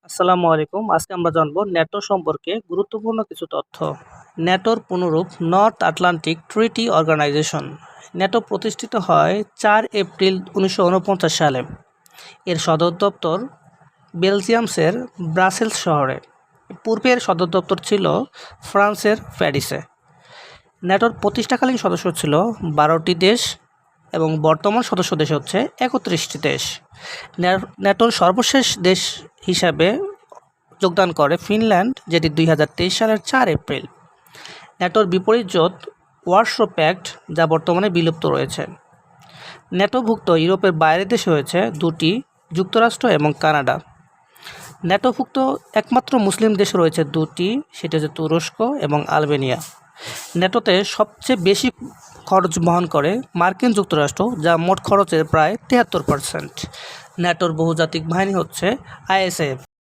আসসালামু আলাইকুম। আজকে আমরা জানবো ন্যাটো সম্পর্কে গুরুত্বপূর্ণ কিছু তথ্য। ন্যাটোর পুনরূপ north Atlantic treaty organization. NATO প্রতিষ্ঠিত হয় 4 এপ্রিল 1949 সালে। এর সদর দপ্তর বেলজিয়ামসের ব্রাসেলস শহরে। পূর্বের সদর দপ্তর ছিল ফ্রান্সের প্যারিসে। ন্যাটোর প্রতিষ্ঠাকালীন সদস্য ছিল 12টি দেশ এবং বর্তমান সদস্য দেশ হচ্ছে 31টি দেশ। ন্যাটোর সর্বশেষ দেশ হিসাবে যোগদান করে ফিনল্যান্ড, যেটি 2023 সালের 4 এপ্রিল। ন্যাটোর বিপরীত জোট ওয়ারশো প্যাক্ট, যা বর্তমানে বিলুপ্ত রয়েছে। ন্যাটোভুক্ত ইউরোপের বাইরের দেশ হয়েছে 2টি, যুক্তরাষ্ট্র এবং কানাডা। ন্যাটোভুক্ত একমাত্র মুসলিম দেশ রয়েছে 2টি, সেটি হচ্ছে তুরস্ক এবং আলবেনিয়া। ন্যাটোতে সবচেয়ে বেশি খরচ বহন করে মার্কিন যুক্তরাষ্ট্র, যা মোট খরচের প্রায় 73%। ন্যাটোর বহুজাতিক বাহিনী হচ্ছে ISAF।